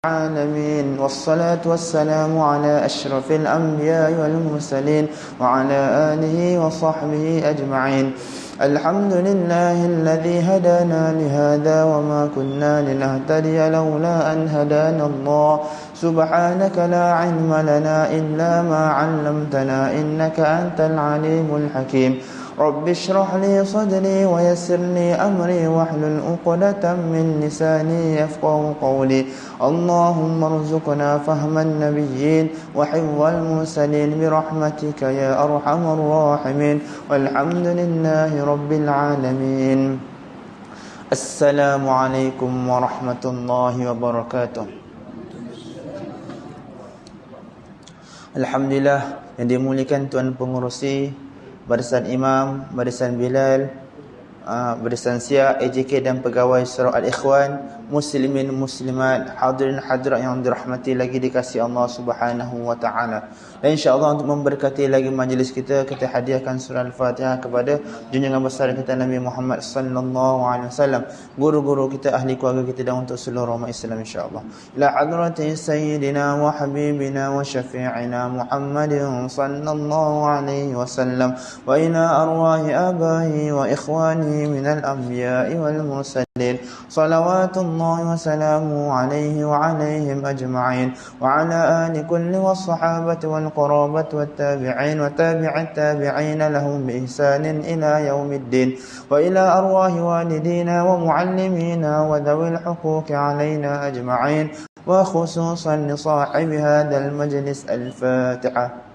العالمين والصلاة والسلام على أشرف الأنبياء والمرسلين وعلى آله وصحبه أجمعين. الحمد لله الذي هدانا لهذا وما كنا لنهتدي لولا أن هدانا الله. سبحانك لا علم لنا إلا ما علمتنا إنك أنت العليم الحكيم. رب اشرح لي صدري ويسر لي أمري واحلل عقدة من لساني يفقهوا قولي. اللهم ارزقنا فهم النبيين وحفظ المرسلين برحمتك يا أرحم الراحمين. والحمد لله رب العالمين. السلام عليكم ورحمة الله وبركاته. Alhamdulillah yang dimuliakan Tuan Pengerusi, Barisan Imam, Barisan Bilal, Barisan Sia, AJK dan pegawai Surau Al-Ikhwan, muslimin muslimat, hadirin hadirat yang dirahmati lagi dikasihi Allah Subhanahu wa taala. Dan insya-Allah untuk memberkati lagi majlis kita hadiahkan surah Al-Fatihah kepada junjungan besar kita Nabi Muhammad sallallahu alaihi wasallam, guru-guru kita, ahli keluarga kita dan untuk seluruh umat Islam insya-Allah. Ila hadrati sayyidina wa habibina wa syafi'ina Muhammadin sallallahu alaihi wasallam wa ila arwahi abahi wa ikhwani minal anbiya'i wal mursalin. Salawatullahi wa salamu alaihi wa alaihim ajma'in wa ala ali kulli was sahabati wal qarabat wat tabi'in wa tabi'at tabi'in lahum bi ihsanin ila yaumiddin wa ila arwahi walidina wa muallimina wa dhawil huquqi alaina ajma'in wa khususan li sahibi hadzal majlis. Al-Fatihah.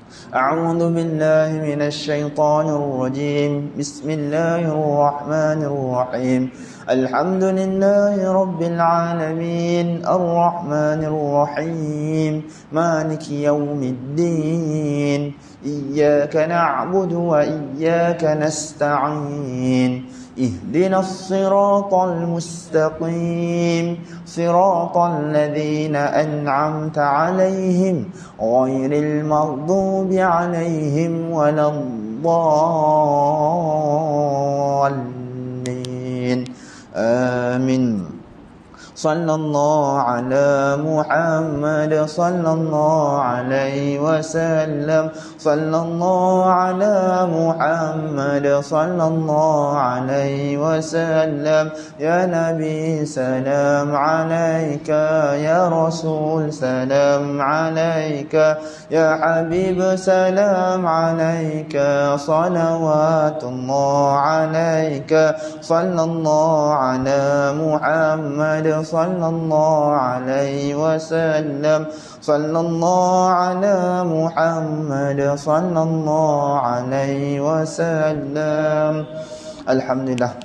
أعوذ بالله من الشيطان الرجيم. بسم الله الرحمن الرحيم. الحمد لله رب العالمين الرحمن الرحيم مالك يوم الدين إياك نعبد وإياك نستعين اهدنا الصراط المستقيم صراط الذين أنعمت عليهم غير المغضوب عليهم ولا الضالين آمين. صلى الله على محمد صلى الله عليه وسلم. صلى الله على محمد صلى الله عليه وسلم. يا نبي سلام عليك، يا رسول سلام عليك، يا حبيب سلام عليك، صلوات الله عليك. صلى الله على محمد صلى الله عليه وسلم. صلى الله على محمد صلى الله عليه وسلم. Alhamdulillah.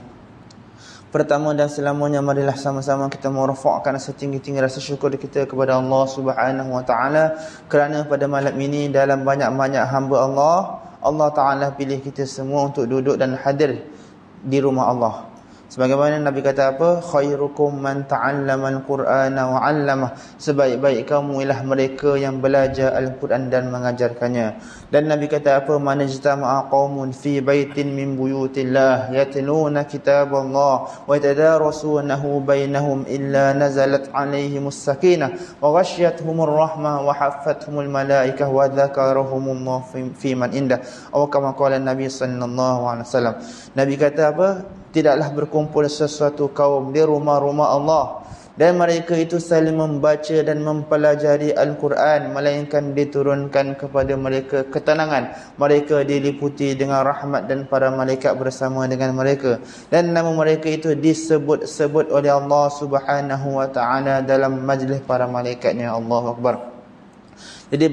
Pertama dan selamanya marilah sama-sama kita merafakkan setinggi-tinggi rasa syukur kita kepada Allah Subhanahu wa taala kerana pada malam ini dalam banyak-banyak hamba Allah taala pilih kita semua untuk duduk dan hadir di rumah Allah. Sebagaimana Nabi kata apa? Khairukum man ta'allama al-Qur'ana wa 'allamah. Sebaik-baik kamu ialah mereka yang belajar Al-Quran dan mengajarkannya. Dan Nabi kata apa? Man ijtama'a qaumun fi baitin min buyutillah yatluna kitaballah wa yatadarasunahu bainahum illa nazalat 'alaihimus sakinah wa ghasyiyatuhumur rahmah wa haffathumul malaikah wa dzakarahumullah fi man indah. Atau kama qala Nabi sallallahu alaihi wasallam. Nabi kata apa? Tidaklah berkumpul sesuatu kaum di rumah-rumah Allah dan mereka itu saling membaca dan mempelajari Al-Quran, melainkan diturunkan kepada mereka ketenangan. Mereka diliputi dengan rahmat dan para malaikat bersama dengan mereka. Dan nama mereka itu disebut-sebut oleh Allah Subhanahu wa taala dalam majlis para malaikatnya. Allahu Akbar. Jadi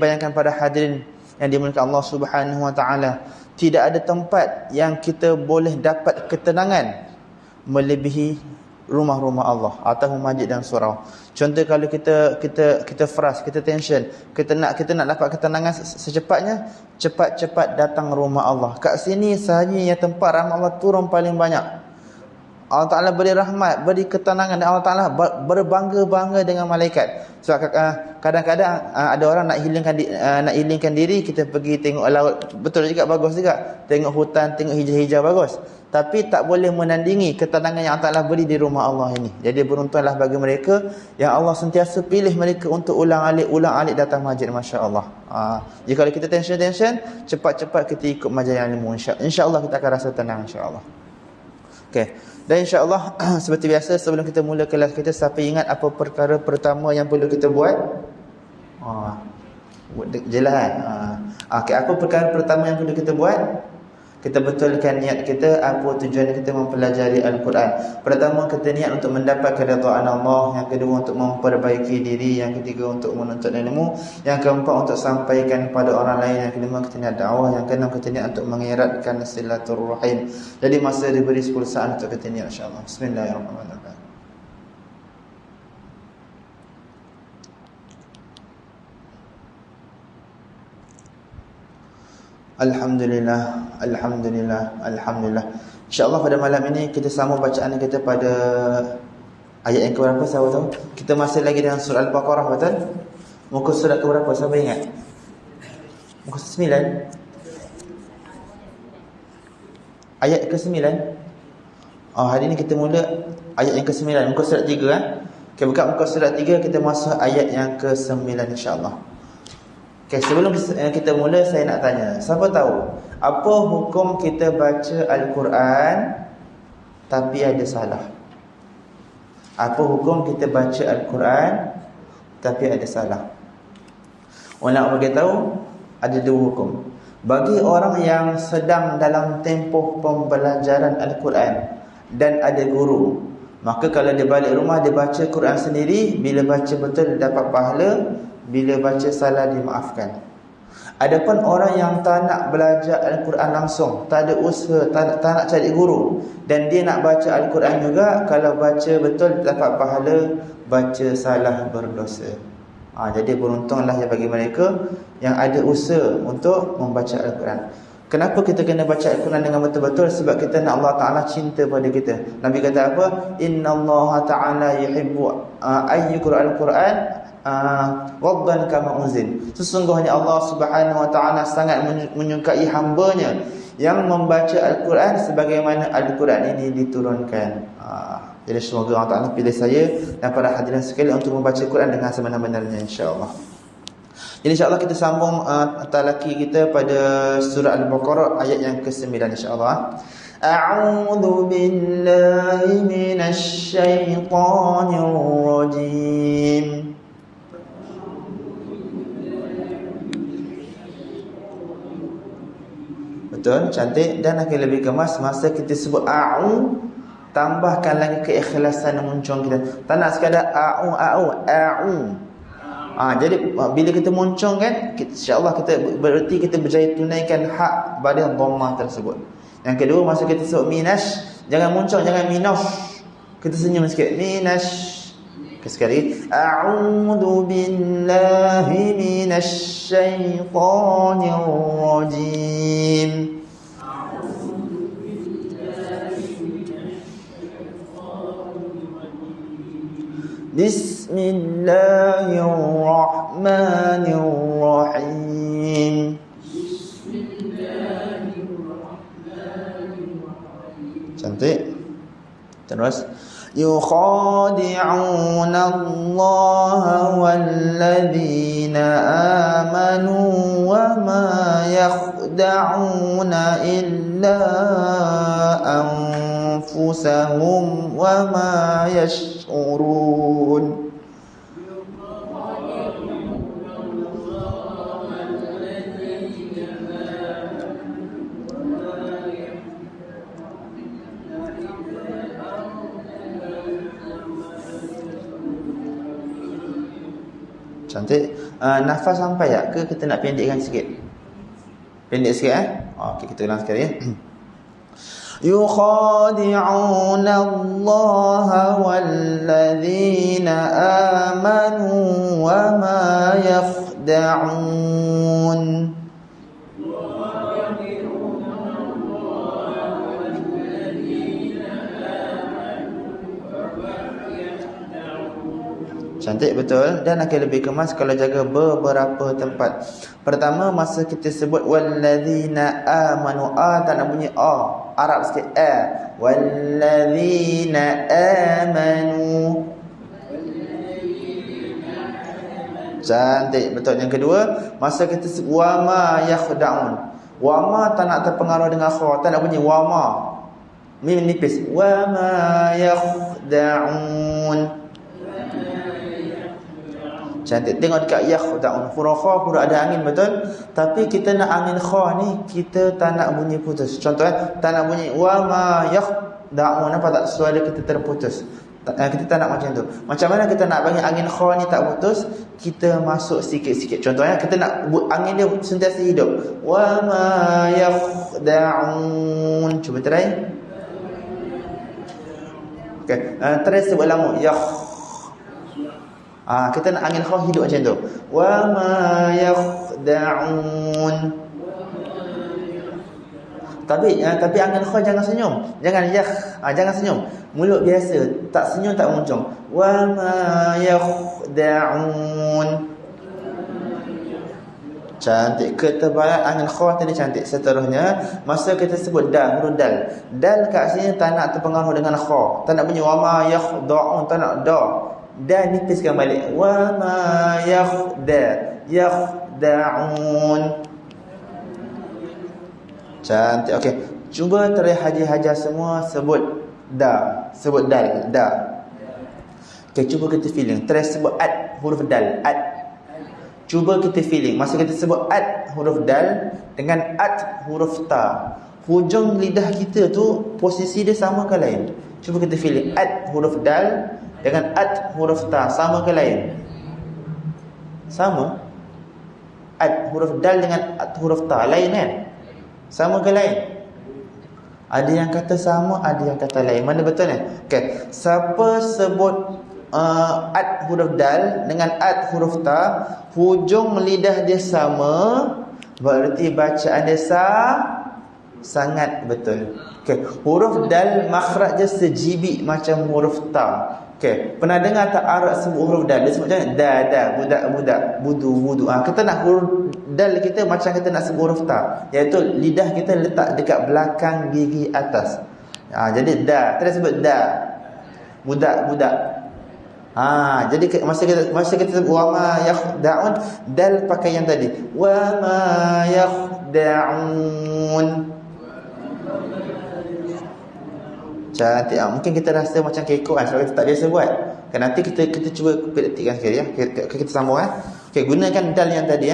bayangkan pada hadirin yang dimuliakan Allah Subhanahu wa taala, tidak ada tempat yang kita boleh dapat ketenangan melebihi rumah-rumah Allah atau masjid dan surau. Contoh kalau kita frust, kita tension, kita nak dapat ketenangan secepatnya, cepat-cepat datang rumah Allah. Kat sini sahaja yang tempat rahmat Allah turun paling banyak. Allah Ta'ala beri rahmat, beri ketenangan, dan Allah Ta'ala berbangga-bangga dengan malaikat. Sebab kadang-kadang ada orang nak hilangkan diri, kita pergi tengok laut, betul juga, bagus juga. Tengok hutan, tengok hijau-hijau, bagus. Tapi tak boleh menandingi ketenangan yang Allah Ta'ala beri di rumah Allah ini. Jadi beruntunglah bagi mereka yang Allah sentiasa pilih mereka untuk ulang-alik datang masjid, Masya Allah. Jika kita tension, cepat-cepat kita ikut majlis ilmu. InsyaAllah kita akan rasa tenang, insyaAllah. Okay. Dan insyaAllah seperti biasa, sebelum kita mula kelas kita, siapa ingat apa perkara pertama yang perlu kita buat? Jelas kan? Okay, apa perkara pertama yang perlu kita buat? Kita betulkan niat kita, apa tujuan kita mempelajari Al-Quran. Pertama, kita niat untuk mendapat keridhaan Allah. Yang kedua, untuk memperbaiki diri. Yang ketiga, untuk menuntut ilmu. Yang keempat, untuk sampaikan kepada orang lain. Yang kelima, kita niat dakwah. Yang keenam, kita niat untuk mengeratkan silaturrahim. Jadi masa diberi 10 saat untuk kita niat, insyaAllah. Bismillahirrahmanirrahim. Alhamdulillah, Alhamdulillah, Alhamdulillah. InsyaAllah pada malam ini kita sambung bacaan kita pada ayat yang keberapa, siapa tahu? Kita masih lagi dengan surah Al-Baqarah, betul? Muka surat keberapa, siapa ingat? Muka 9. Ayat ke-9. Hari ini kita mula ayat yang ke-9, muka surat 3 kan? Okay, buka muka surat 3, kita masuk ayat yang ke-9 insyaAllah. Okay, sebelum kita mula, saya nak tanya, siapa tahu apa hukum kita baca Al-Quran tapi ada salah? Apa hukum kita baca Al-Quran tapi ada salah? Orang nak bagi tahu, ada dua hukum. Bagi orang yang sedang dalam tempoh pembelajaran Al-Quran dan ada guru, maka kalau dia balik rumah, dia baca Quran sendiri. Bila baca betul, dia dapat pahala. Bila baca salah, dimaafkan. Adapun orang yang tak nak belajar Al-Quran langsung, tak ada usaha, tak nak cari guru, dan dia nak baca Al-Quran juga, kalau baca betul dapat pahala, baca salah berdosa. Jadi beruntunglah ya bagi mereka yang ada usaha untuk membaca Al-Quran. Kenapa kita kena baca Al-Quran dengan betul-betul? Sebab kita nak Allah Ta'ala cinta pada kita. Nabi kata apa? Inna Allah Ta'ala yuhibbu ayyuqra Al-Quran waddan kama unzil. Sesungguhnya Allah Subhanahu Wa Ta'ala sangat menyukai hambanya yang membaca Al-Quran sebagaimana Al-Quran ini diturunkan. Jadi semoga Allah Ta'ala pilih saya dan para hadirin sekalian untuk membaca Al-Quran dengan sebenar-benarnya, insyaAllah. Jadi insyaAllah kita sambung talaki kita pada surah Al-Baqarah ayat yang ke-9 insyaAllah. A'udhu billahi minasy syaithanir rajim. Betul, cantik, dan akan lebih kemas masa kita sebut a'u, tambahkan lagi keikhlasan muncung kita. Tak nak sekadar a'u. Jadi bila kita muncung kan, insya-Allah kita bererti kita berjaya tunaikan hak pada dhammah tersebut. Yang kedua, masa kita sebut minash, jangan muncung, jangan minash. Kita senyum sikit. Minash. Sekali. A'udzu billahi minasy syaithanir rajim. Bismillahirrahmanirrahim. Cantik. Terus yukhadi'una Allah walladzina amanu wa ma yakhda'una illa anfusahum wa ma yash'urun. Cantik. Nafas sampai tak ke kita nak pendekkan sikit? Pendek sikit Okey, kita ulang sekali ya. Yukhadi'una Allah walladzina amanu wa ma yakhda'un. Cantik betul. Dan akan lebih kemas kalau jaga beberapa tempat. Pertama, masa kita sebut walladzina amanu, tak nak bunyi Arab sikit. Walladzina amanu. Cantik betul. Yang kedua, masa kita sebut wama yakhda'un, wama tak nak terpengaruh dengan kha, tak nak bunyi wama, mim nipis. Wama yakhda'un. Cantik. Tengok dekat yakhda'un, huruf kha huruf ada angin, betul? Tapi kita nak angin kha ni, kita tak nak bunyi putus. Contoh tak nak bunyi wama yakhda'un, nampak tak? Suara kita terputus. Kita tak nak macam tu. Macam mana kita nak bagi angin kha ni tak putus? Kita masuk sikit-sikit. Contohnya kita nak angin dia sentiasa hidup. Wa ma yakhda'un. Cuba try. Okey, try sebut lama. Kita nak angin kha hidup macam tu. Wa ma yakhda'un. Tapi angin kha jangan senyum. Jangan jangan senyum. Mulut biasa, tak senyum tak muncung. Wa ma yakhda'un. Cantik. Ketebalan angin kha tadi cantik. Seterusnya, masa kita sebut huruf dal. Dal kat sini tak nak terpengaruh dengan kha. Tak nak bunyi wa ma yakhda'un, tak nak da. Dan nipiskan balik. Wa ma yakhda'un. Cantik. Okey. Cuba try haji-hajar semua sebut sebut dal. Okey, cuba kita feeling. Try sebut huruf dal. Cuba kita feeling. Masa kita sebut huruf dal dengan huruf ta, hujung lidah kita tu posisi dia sama ke lain? Cuba kita feeling. Huruf dal dengan huruf ta sama ke lain? Sama. Huruf dal dengan huruf ta lain kan? Sama ke lain? Ada yang kata sama, ada yang kata lain. Mana betul ni? Okey, siapa sebut huruf dal dengan huruf ta, hujung lidah dia sama, berarti bacaan dia sangat betul. Okey, huruf dal makhraj dia sejibik macam huruf ta. Okey, pernah dengar tak Arab sebut huruf dal? Dia sebut macam budak, budu. Kita nak huruf dal kita macam kita nak sebut huruf ta, iaitu lidah kita letak dekat belakang gigi atas. Jadi kita sebut budak. Jadi masa kita sebut wa ma yakhda'un, dal pakai yang tadi. Wa ma yakhda'un. Cantik. Mungkin kita rasa macam kekok kan, sebab kita tak biasa buat kan. Nanti kita cuba praktikkan sekali ya. Kita sambung Okey, gunakan dal yang tadi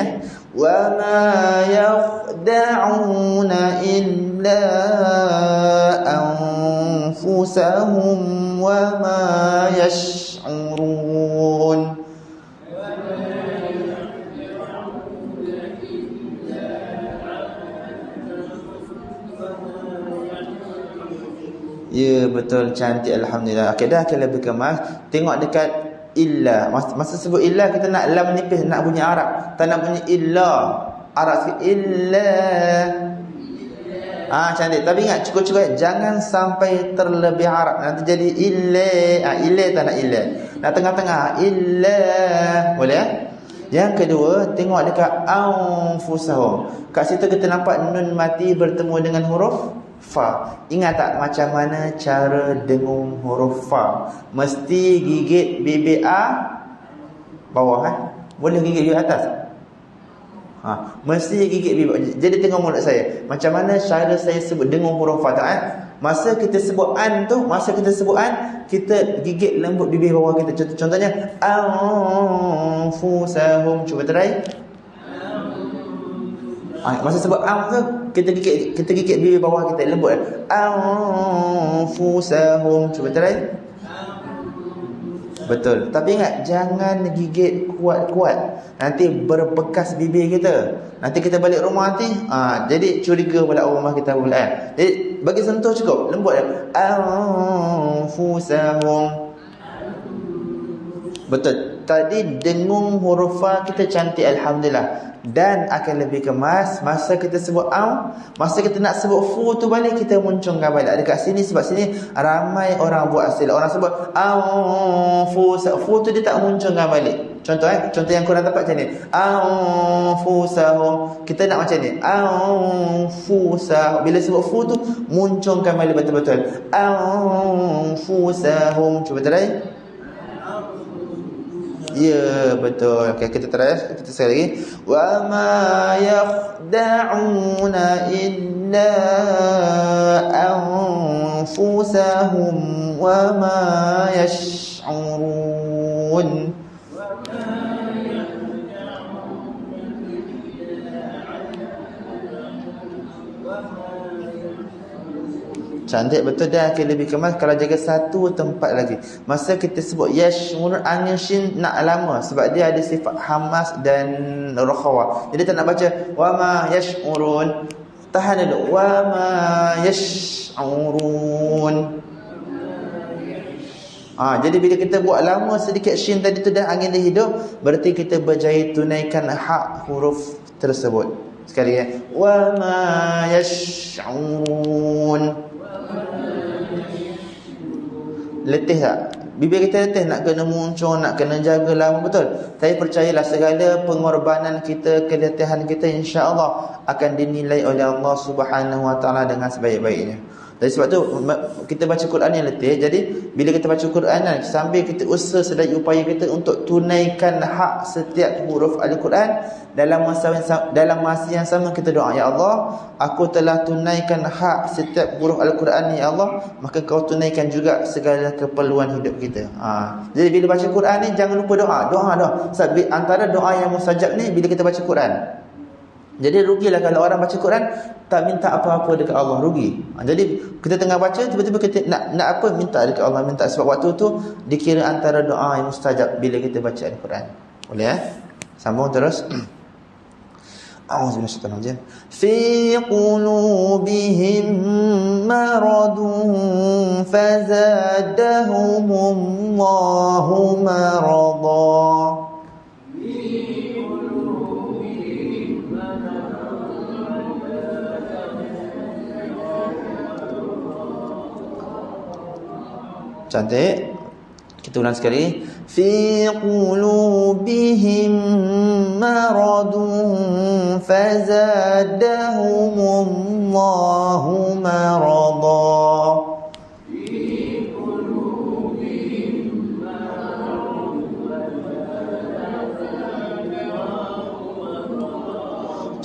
Wa ma yakhda'una illa anfusahum wa ma yash'urun. Ya, betul, cantik, alhamdulillah. Okey, dah akan lebih kemas. Tengok dekat illa. Masa sebut illa, kita nak lam nipis, nak bunyi Arab. Tak nak bunyi illa. Arab sikit. Illa. Cantik. Tapi ingat, cukup-cukup jangan sampai terlebih Arab. Nanti jadi illa. Illa tak nak illa. Nak tengah-tengah. Illa. Boleh Yang kedua, tengok dekat anfusahum. Kat situ kita nampak nun mati bertemu dengan huruf fa. Ingat tak macam mana cara dengung huruf fa? Mesti gigit bibir bawah Boleh gigit bibir atas? Mesti gigit bibir. Jadi tengok mulut saya. Macam mana cara saya sebut dengung huruf fa tak Masa kita sebut kita gigit lembut bibir bawah kita. Contohnya anfusahum. Cuba try. Masa sebut tu kita gigit bibir bawah kita lembut. Anfusahum. Cuba try. Betul. Tapi ingat, jangan gigit kuat-kuat. Nanti berbekas bibir kita. Nanti kita balik rumah jadi curiga pula rumah kita pula Jadi bagi sentuh cukup lembut. Anfusahum. Betul. Tadi dengung huruf fa kita cantik alhamdulillah. Dan akan lebih kemas masa kita sebut au, masa kita nak sebut fu tu balik kita muncungkan balik. Dekat sini sebab sini ramai orang buat asal. Orang sebut au fu tu dia tak muncungkan balik. Contoh contoh yang kurang tepat macam ni. Au fusahum. Kita nak macam ni. Au fusahum. Bila sebut fu tu muncungkan balik betul-betul. Au fusahum. Cuba try. Ya, betul. Okey, kita try. Kita sekali lagi. Wa ma yakhda'una illa anfusahum wa ma yash'urun. Cantik betul dah. Okay, lebih kemas kalau jaga satu tempat lagi. Masa kita sebut yash'urun, angin shin nak lama sebab dia ada sifat hamas dan rakhawa. Jadi tak nak baca wa ma yash'urun. Tahan dulu. Wa ma yash'urun. Jadi bila kita buat lama sedikit shin tadi tu dah angin dia hidup, berarti kita berjaya tunaikan hak huruf tersebut. Sekali ya. Wa ma yash'urun. Letih tak? Bibir kita letih nak kena muncul, nak kena jaga lama, betul. Tapi percayalah segala pengorbanan kita, keletihan kita insya-Allah akan dinilai oleh Allah Subhanahu Wa Taala dengan sebaik-baiknya. Jadi sebab tu kita baca Quran yang letih. Jadi bila kita baca Quran sambil kita usaha sedaya upaya kita untuk tunaikan hak setiap huruf Al-Quran, dalam masa yang sama kita doa, ya Allah, aku telah tunaikan hak setiap huruf Al-Quran ni, ya Allah, maka kau tunaikan juga segala keperluan hidup kita. Jadi bila baca Quran ni jangan lupa doa. Sebab antara doa yang mustajab ni bila kita baca Quran. Jadi rugilah kalau orang baca Quran tak minta apa-apa dekat Allah, rugi. Jadi kita tengah baca tiba-tiba kita nak apa, minta dekat Allah, minta, sebab waktu tu dikira antara doa yang mustajab bila kita baca Al-Quran. Boleh Sambung terus. A'udzu billahi fi qulubihim maradun fazadahumullahu marada. Cantik. Kita ulang sekali. Fi qulubihim maradun fazadahumullahu marada.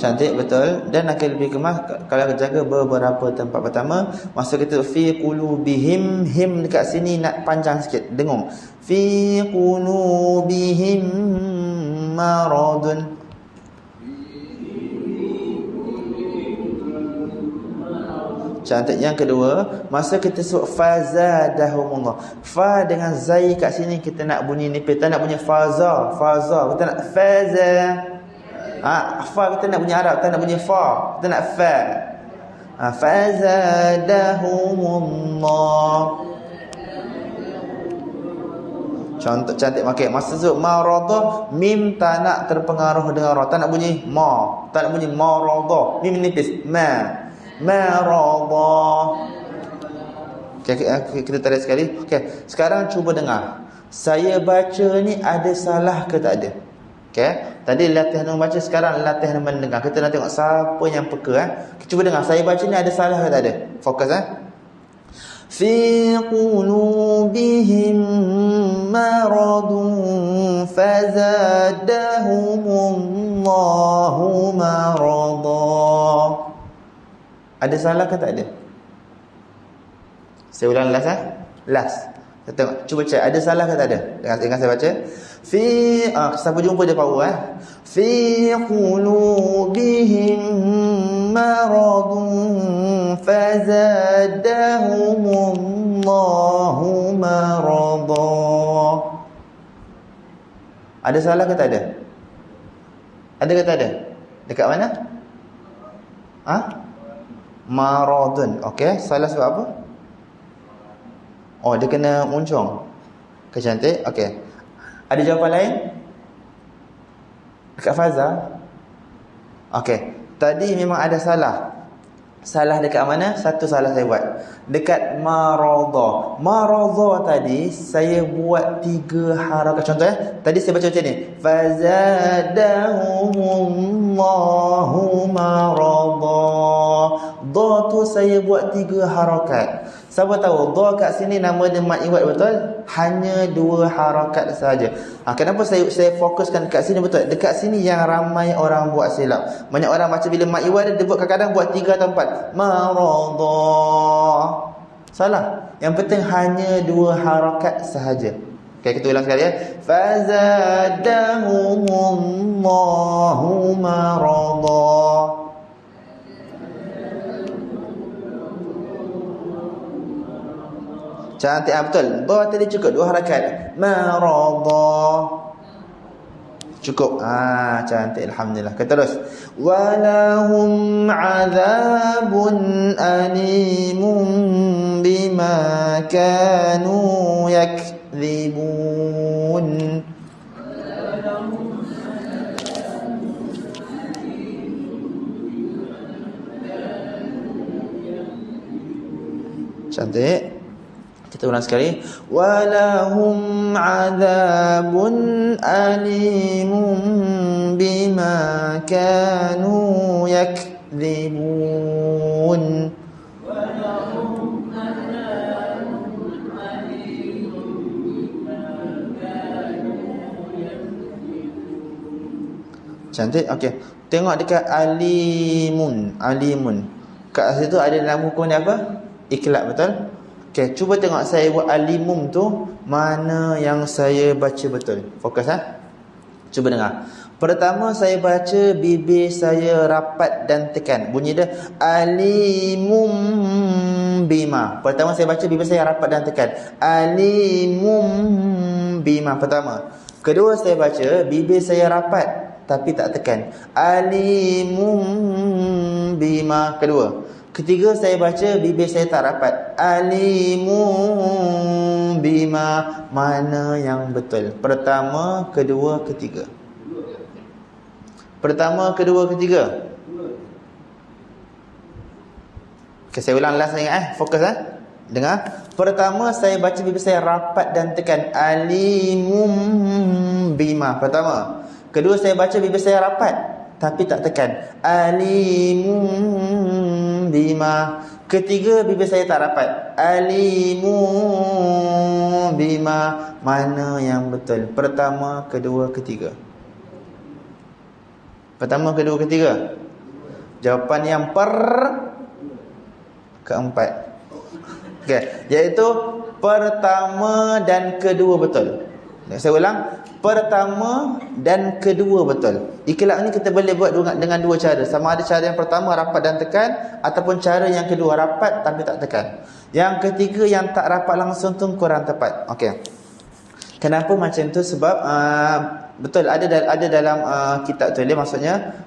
Cantik betul. Dan akan lebih kemas kalau jaga beberapa tempat. Pertama, masa kita fi qulubihim, him dekat sini nak panjang sikit, dengung. Fi qulubihim maradun. Cantik. Yang kedua, masa kita sebut fazadahumullah, fa dengan zai kat sini kita nak bunyi nipis, kita nak bunyi faza, kita nak faza. Fa kita nak bunyi Arab, kita nak bunyi fa, kita nak fa. Fazadahumullah. Contoh cantik. Okey, masa sebut marada, mim tak nak terpengaruh dengan ra, tak nak bunyi ma, tak nak bunyi marada, mim nipis, marada. Okey, kita tarik sekali. Okey, sekarang cuba dengar. Saya baca ni ada salah ke tak ada? Okey, tadi latihan membaca, sekarang latihan mendengar. Kita nak tengok siapa yang peka. Cuba dengar, saya baca ni ada salah ke tak ada? Fokus Fi qulubihim maradun fazadahumullahu marada. Ada salah ke tak ada? Saya ulang last. Kita tengok, cuba cek ada salah ke tak ada. Dengan saya baca. Fi siapa jumpa dia power Fi qulubihim maradun fazadahumullahu marada. Ada salah ke tak ada? Ada ke tak ada? Dekat mana? Maradun. Okey, salah sebab apa? Dia kena muncung. Cantik. Okey. Ada jawapan lain? Dekat Faza? Okey. Tadi memang ada salah. Salah dekat mana? Satu salah saya buat. Dekat maradha. Maradha tadi saya buat 3 harakat. Contoh tadi saya baca macam ni. Fazadahumullahu maradha. Dha tu saya buat 3 harakat. Siapa tahu dha kat sini nama dia mad iwad betul? Hanya 2 harakat saja. Kenapa saya fokuskan dekat sini betul? Dekat sini yang ramai orang buat silap. Banyak orang baca bila mad iwad dia buat kadang-kadang buat 3 atau 4. Maradha. Salah. Yang penting hanya 2 harakat sahaja. Okay, kita ulang sekali ya. Fazadahumullahu maradha. Cantik, betul. Dha tadi cukup 2 harakat. Maradha. Cukup. Cantik, alhamdulillah. Kita terus. Walahum azabun alimun bima kanu yakdzibun. Cantik. Kita ulang sekali. Walahum adzabun alimun bima kanu yakdzibun. Cantik. Okey. Tengok dekat alimun. Alimun. Kat situ ada dalam hukum ni apa? Iklab, betul? Okey, cuba tengok saya buat alimum tu mana yang saya baca betul. Fokus Cuba dengar. Pertama saya baca bibir saya rapat dan tekan. Bunyi dia alimum bima. Pertama saya baca bibir saya rapat dan tekan. Alimum bima pertama. Kedua saya baca bibir saya rapat tapi tak tekan. Alimum bima kedua. Ketiga saya baca bibir saya tak rapat. Alimun bima. Mana yang betul? Pertama, kedua, ketiga. Pertama, kedua, ketiga. Okay, saya ulang last ingat fokus Dengar. Pertama saya baca bibir saya rapat dan tekan. Alimum bima. Pertama. Kedua saya baca bibir saya rapat tapi tak tekan. Alimun bima. Ketiga bibir saya tak rapat. Alimun bima. Mana yang betul? Pertama, kedua, ketiga. Pertama, kedua, ketiga. Jawapan yang keempat. Okey, iaitu pertama dan kedua betul. Saya ulang. Pertama dan kedua betul. Iklab ni kita boleh buat dengan 2 cara. Sama ada cara yang pertama rapat dan tekan, ataupun cara yang kedua rapat tapi tak tekan. Yang ketiga yang tak rapat langsung tu kurang tepat. Okey. Kenapa macam tu? Sebab betul ada dalam kitab tulis, maksudnya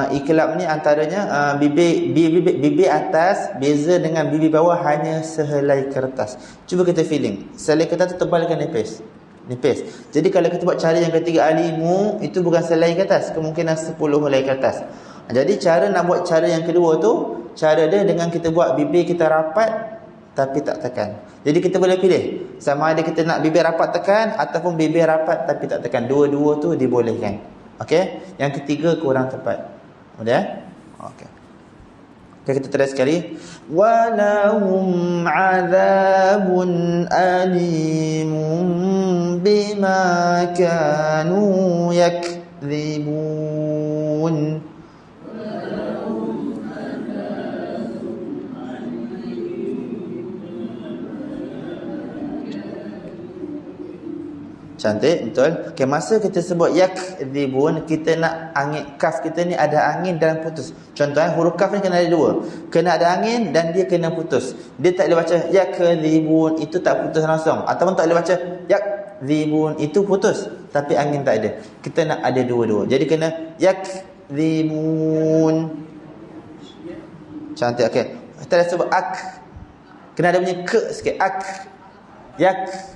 iklab ni antaranya bibir atas beza dengan bibir bawah hanya sehelai kertas. Cuba kita feeling. Sehelai kertas tu tebal ke nipis? Nipis. Jadi kalau kita buat cara yang ketiga alimu, itu bukan selai kertas, kemungkinan 10 helai kertas. Jadi cara nak buat cara yang kedua tu, cara dia dengan kita buat bibir kita rapat tapi tak tekan. Jadi kita boleh pilih sama ada kita nak bibir rapat tekan ataupun bibir rapat tapi tak tekan. Dua-dua tu dibolehkan. Okey? Yang ketiga kurang tepat. Sudah? Okey. Kita terus sekali. Walahum azabun alimun bima kanu yakdzibun. Cantik, betul. Okay, masa kita sebut yakdzibun, kita nak angin kaf kita ni ada angin dan putus. Contoh huruf kaf ni kena ada 2. Kena ada angin dan dia kena putus. Dia tak boleh baca yakdzibun, itu tak putus langsung. Ataupun tak boleh baca yakdzibun, itu putus tapi angin tak ada. Kita nak ada dua-dua. Jadi kena yakdzibun. Cantik, okey. Kita dah sebut ak. Kena ada bunyi ke sikit. Ak. Yak.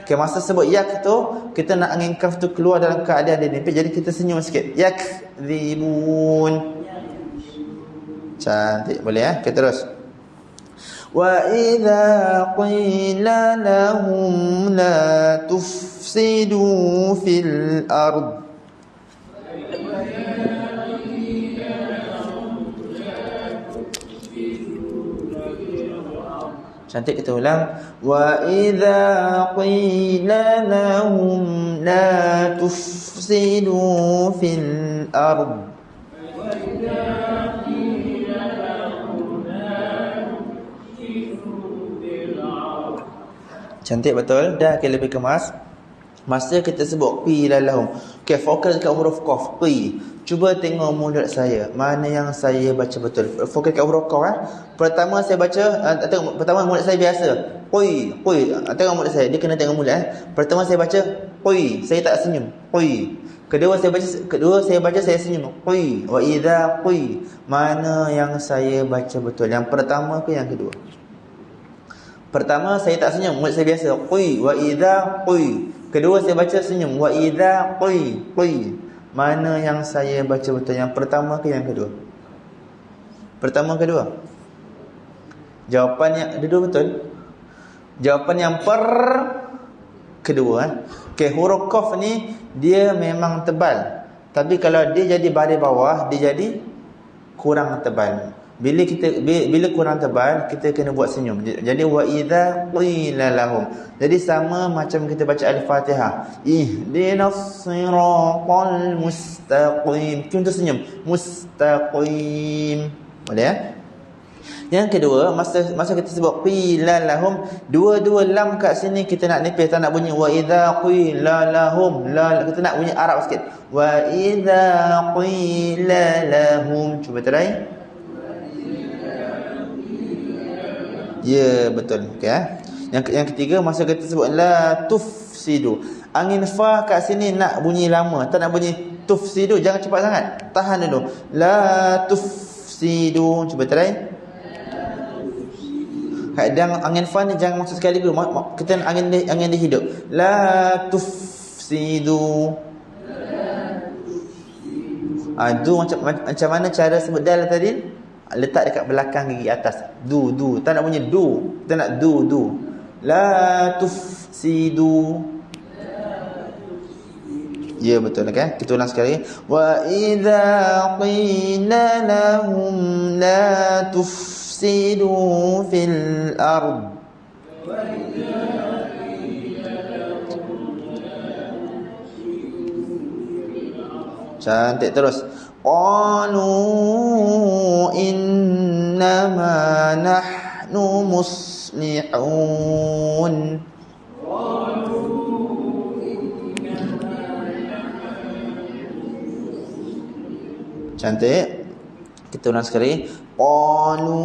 Okay, masa sebut yak tu, kita nak angin kaf tu keluar dalam keadaan dia nipis. Jadi kita senyum sikit. Yakdzibun. Cantik, boleh ya? Okay, terus. Wa idza qila lahum la tufsidu fil ard. Cantik, kita ulang. Wa idza qila lahum la tufsidu fil ard. Cantik betul. Dah, okay, lebih kemas. Masa kita sebut qila lahum, okay, fokus kat huruf qaf, qi. Cuba tengok mulut saya, mana yang saya baca betul. Fokus kat huruf qaf. Pertama saya baca, tengok pertama mulut saya biasa. Qi. Tengok mulut saya, dia kena tengok mulut. Pertama saya baca qi, saya tak senyum. Qi. Kedua saya baca saya senyum. Qi. Wa idza qi. Mana yang saya baca betul? Yang pertama ke yang kedua? Pertama saya tak senyum, mulut saya biasa. Qi. Wa idza qi. Kedua saya baca senyum. Wa idza qi. Mana yang saya baca betul? Yang pertama ke yang kedua? Pertama kedua? Jawapan yang dua betul. Jawapan yang kedua. Okay, huruf qaf ni dia memang tebal. Tapi kalau dia jadi baris bawah, dia jadi kurang tebal. Bila kurang tebal, kita kena buat senyum. Jadi wa idza qila lahum. Jadi sama macam kita baca Al-Fatihah. Ihdinas siratal mustaqim. Kita senyum. Mustaqim. Boleh ya? Yang kedua, masa kita sebut qila lahum, dua-dua lam kat sini kita nak nipis, tak nak bunyi wa idza qila lahum. Kita nak bunyi Arab sikit. Wa idza qila lahum. Cuba try. Ya, betul. Okey. Yang ketiga, masa kita sebut la tufsidu, angin fa kat sini nak bunyi lama, tak nak bunyi tufsidu. Jangan cepat sangat, tahan dulu. La tufsidu. Cuba try. Dan angin fa ni jangan masuk sekali dulu. Kita angin dia hidup. La tufsidu. Du macam mana cara sebut dal tadi? Letak dekat belakang gigi atas. Du. Tak nak bunyi du. Kita nak du. La tufsidu. Ya, betul kan? Kita ulang sekali. Wa idza qila lahum la tufsidu fil ard. Cantik, terus. Qalu innama nahnu muslihun. Cantik. Kita ulang sekali. Qalu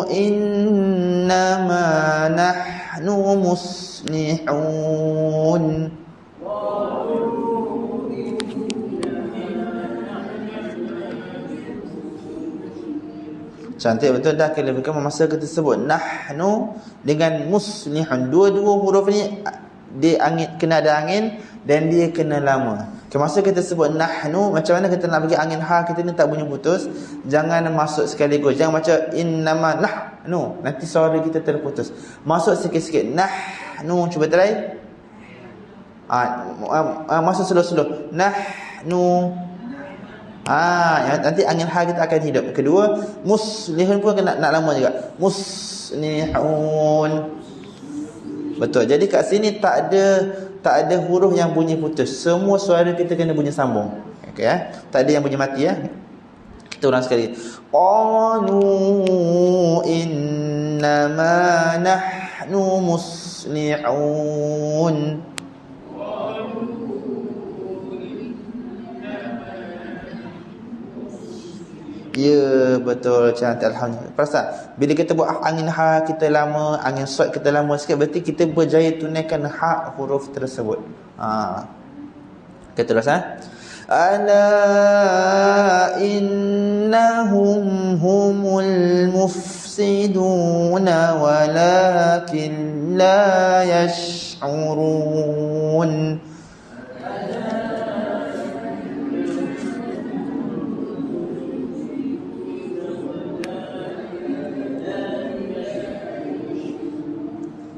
innama nahnu muslihun. Cantik betul. Dah kena berkata masa kita sebut nahnu dengan muslihun, dua-dua huruf ni dia kena ada angin dan dia kena lama. Masa kita sebut nahnu, macam mana kita nak bagi angin ha kita ni tak bunyi putus. Jangan masuk sekaligus. Jangan macam innama nahnu, nanti suara kita terputus. Masuk sikit-sikit. Nahnu. Cuba try. Masuk slow-slow. Nahnu. Nanti angin ha kita akan hidup. Kedua, muslihun pun nak lama juga. Muslihun. Betul. Jadi kat sini tak ada huruf yang bunyi putus. Semua suara kita kena bunyi sambung. Okey ya. Tak ada yang bunyi mati ya. Kita ulang sekali. Qalu innama nahnu muslihun. Ya, betul. Cantik, alhamdulillah. Perasan bila kita buat angin ha kita lama, angin sod kita lama sikit, berarti kita berjaya tunaikan hak huruf tersebut. Kita terus ala innahum humul mufsiduna walakin la yash'urun.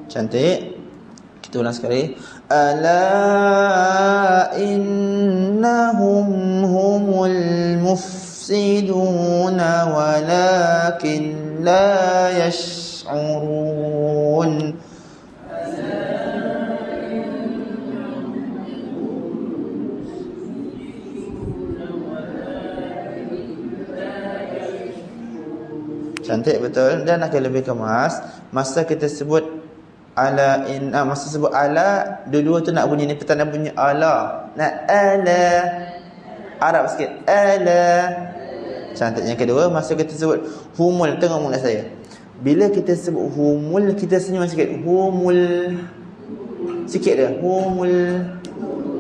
Cantik. Kita ulang sekali. Ala innahum humul mufsiduna walakin la yash'urun. Cantik betul. Dan akan lebih kemas masa kita sebut ala masa sebut ala, dua-dua tu nak bunyi ni, petanda bunyi ala. Nak ala Arab sikit, ala. Cantik. Yang kedua, masa kita sebut humul, tengok mulut saya. Bila kita sebut humul, kita senyum sikit. Humul. Sikit dia. Humul.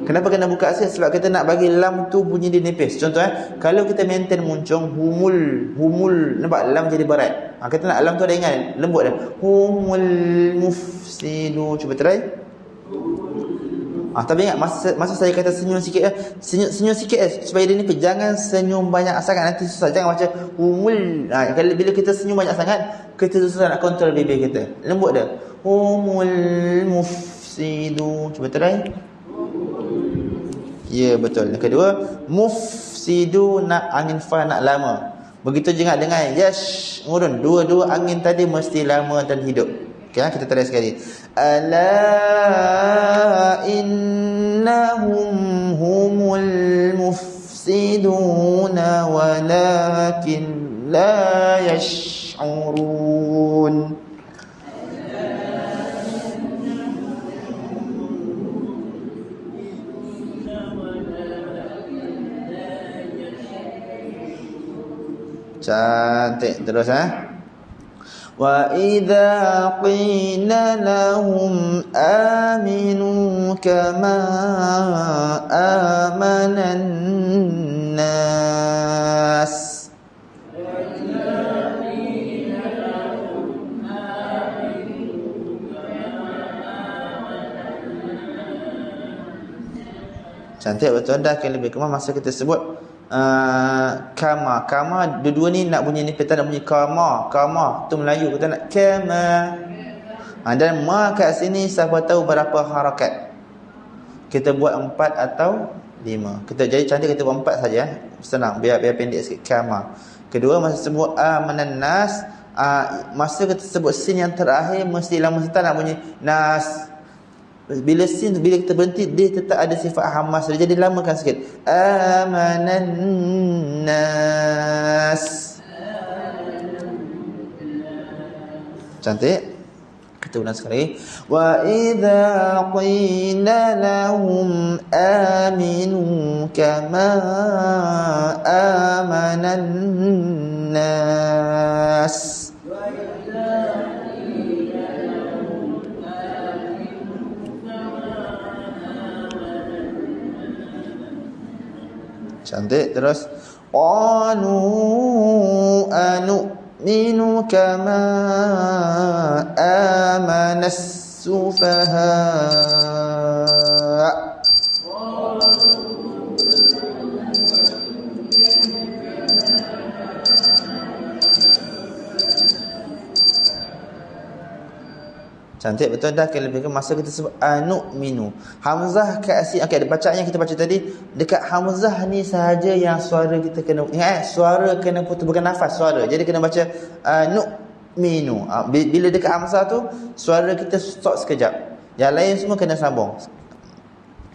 Kenapa kena buka sikit? Sebab kita nak bagi lam tu bunyi dia nipis. Contoh kalau kita maintain muncung humul, nampak lam jadi berat. Kita nak lam tu ada ingat, lembut dia. Humul mufsidu. Cuba try. Tapi ingat masa saya kata senyum sikit, senyum sikit supaya dia nipis. Jangan senyum banyak sangat, nanti susah. Jangan macam humul. Kalau bila kita senyum banyak sangat, kita susah nak kontrol bibir kita. Lembut dia. Humul mufsidu. Cuba try. Ya, betul. Yang kedua, mufsidu, nak angin fa nak lama. Begitu juga dengan yash ngurun. Dua-dua angin tadi mesti lama dan hidup. Okey, kita try sekali. Ala innahum humul mufsiduna walakin la yash'urun. Cantik. Terus wa idza qila lahum aminu kama amanan nas. Cantik betul. Dah akan lebih kemar masa kita sebut kama dua-dua ni nak bunyi ni, kita nak bunyi kama tu Melayu, kita nak kama. Dan ma kat sini siapa tahu berapa harakat, kita buat 4 atau 5. Kita jadi cantik, kita buat 4 saja, senang, biar pendek sikit. Kama. Kedua, masa sebut amanan nas, masa kita sebut sin yang terakhir mesti lama kita nak bunyi nas. Bila sin, bila kita berhenti, dia tetap ada sifat hamas, dia jadi lamakan sikit. Amanan nas. Cantik. Kita ulang sekali. Wa idza qila lahum aminu kama amanan nas. Cantik. Terus qalu anu'minu kama amanas sufaha. Cantik betul. Dah akan lebih ke masa kita sebut anu'minu. Hamzah kat asyik. Okey, bacaannya kita baca tadi. Dekat hamzah ni sahaja yang suara kita kena ingat, suara kena putus, bukan nafas suara. Jadi kena baca anu'minu. Bila dekat hamzah tu, suara kita stop sekejap. Yang lain semua kena sambung.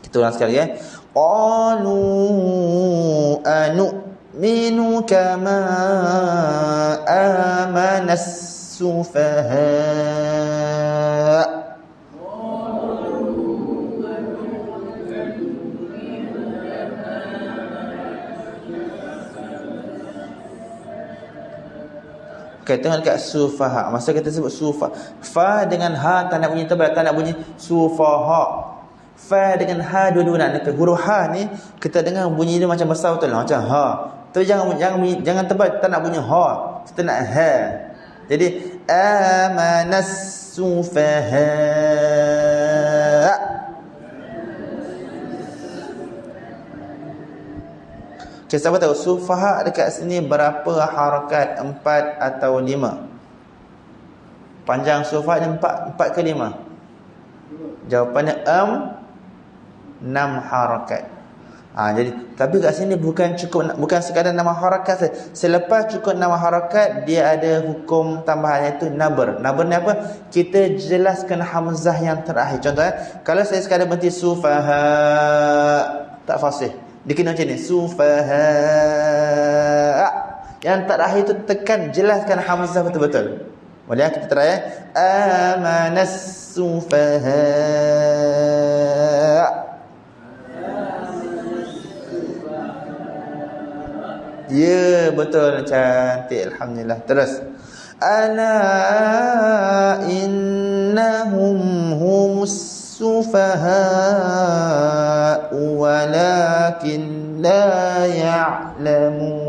Kita ulang sekali qalu anu'minu kama amanas sufaha. Okay, tengok dekat sufaha. Masa kita sebut sufa, fa dengan ha tak nak bunyi tebal, tak nak bunyi sufaha. Fa dengan ha dua-dua nak. Huruf ha ni kita dengar bunyi dia macam besar betul lah, macam ha. Tapi jangan tebal, tak nak bunyi ha. Kita nak ha. Jadi amanas sufaha. Okay, siapa tahu sufaha dekat sini berapa harakat? 4 atau 5? Panjang sufaha ni 4 ke 5? Jawapannya 6 harakat. Jadi tapi kat sini bukan sekadar nama harakat saja. Selepas cukup nama harakat, dia ada hukum tambahan, iaitu nabar. Nabar ni apa? Kita jelaskan hamzah yang terakhir. Contohnya, kalau saya sekadar berhenti sufaha, tak fasih. Dia kena macam ni, sufaha. Yang terakhir tu tekan, jelaskan hamzah betul-betul. Boleh kita try amanas sufaha. Ya, betul, cantik, alhamdulillah. Terus, ala innahum humus sufaha walakin la ya'lamun.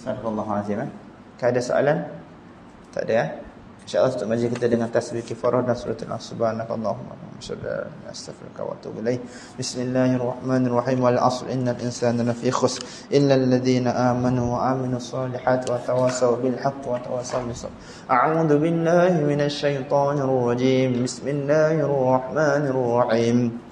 Astagfirullahaladzim. Ada soalan? Tak ada ya? InsyaAllah tutup majlis kita dengan tasbih kifarah dan suratul subhanakallahumma wa bihamdika astaghfiruka wa atubu ilaik. Bismillahirrahmanirrahim. Wal 'asr innal insana lafi khusr illa alladhina amanu wa 'amilus solihati wa tawasaw bil haqqi wa tawasaw bis sabr. A'udzu billahi minasy syaithanir rajim. Bismillahirrahmanirrahim.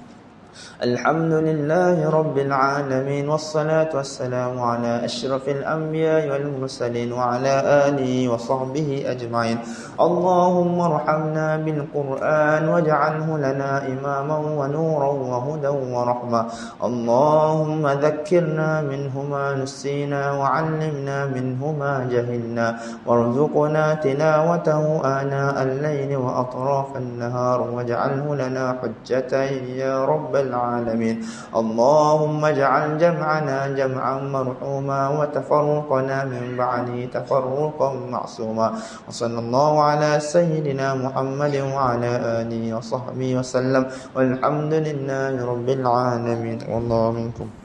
الحمد لله رب العالمين والصلاة والسلام على أشرف الأنبياء والمرسلين وعلى آله وصحبه أجمعين. اللهم ارحمنا بالقرآن واجعله لنا إماما ونورا وهدى ورحمة. اللهم ذكرنا منه ما نسينا وعلمنا منه ما جهلنا وارزقنا تلاوته آناء الليل وأطراف النهار واجعله لنا حجة يا رب العالمين. اللهم اجعل جمعنا جمعا مرحوما وتفرقنا من بعده تفرقا معصوما. وصلى الله على سيدنا محمد وعلى آله وصحبه وسلم والحمد لله رب العالمين. والله منكم.